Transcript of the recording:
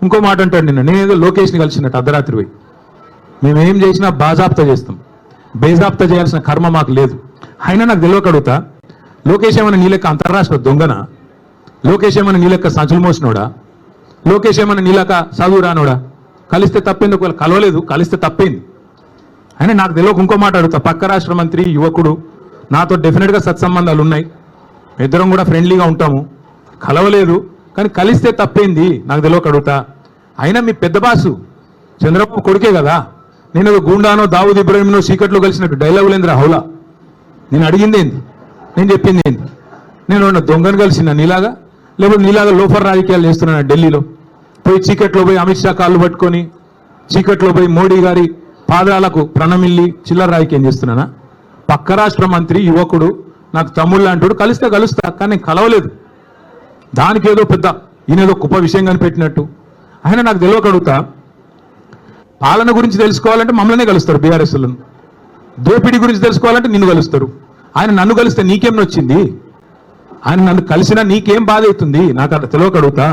ఇంకో మాట అంటాడు నిన్న, నేనేదో లోకేష్ని కలిసినట్టు అర్ధరాత్రి పోయి. మేమేం చేసినా బాజాప్తా చేస్తాం, బేజాప్తా చేయాల్సిన కర్మ మాకు లేదు. అయినా నాకు తెలియక అడుగుతా, లోకేష్ ఏమైనా నీ లెక్క అంతర్రాష్ట్ర దొంగనా? లోకేష్ ఏమైనా నీ లెక్క సంచులు మోసినోడా? లోకేష్ ఏమైనా నీ లెక్క చదువు రానోడా? కలిస్తే తప్పింది, ఒకవేళ కలవలేదు కలిస్తే తప్పైంది. అయినా నాకు తెలియక ఇంకో మాట అడుగుతా, పక్క రాష్ట్ర మంత్రి యువకుడు, నాతో డెఫినెట్గా సత్సంబంధాలు ఉన్నాయి, ఇద్దరం కూడా ఫ్రెండ్లీగా ఉంటాము, కలవలేదు కానీ కలిస్తే తప్పైంది, నాకు తెలియక అడుగుతా. అయినా మీ పెద్ద బాసు చంద్రబాబు కొడుకే కదా, నేను గూండానో దావుద్ ఇబ్రాహింనో చీకట్లో కలిసినట్టు డైలాగులేంద్ర హౌలా. నేను అడిగింది ఏంది, నేను చెప్పింది ఏంది? నేను దొంగను కలిసిన నీలాగా, లేకపోతే నీలాగా లోఫర్ రాజకీయాలు చేస్తున్నాను ఢిల్లీలో పోయి, చీకట్లో పోయి అమిత్ షా కాళ్ళు పట్టుకొని, చీకట్లో పోయి మోడీ గారి పాదాలకు ప్రణమిల్లి చిల్లర రాజకీయం చేస్తున్నానా? పక్క రాష్ట్ర మంత్రి యువకుడు, నాకు తమ్ముళ్ళు అంటాడు, కలిస్తే కలుస్తా కానీ నేను కలవలేదు. దానికి ఏదో పెద్ద ఈయనేదో గొప్ప విషయం కనిపెట్టినట్టు. ఆయన నాకు తెలియక అడుగుతా, పాలన గురించి తెలుసుకోవాలంటే మమ్మల్నే కలుస్తారు బీఆర్ఎస్లను, దోపిడీ గురించి తెలుసుకోవాలంటే నిన్ను కలుస్తారు. ఆయన నన్ను కలిస్తే నీకేం నొచ్చింది? ఆయన నన్ను కలిసినా నీకేం బాధ అవుతుంది? నాకు అట్లా తెలియక అడుగుతా.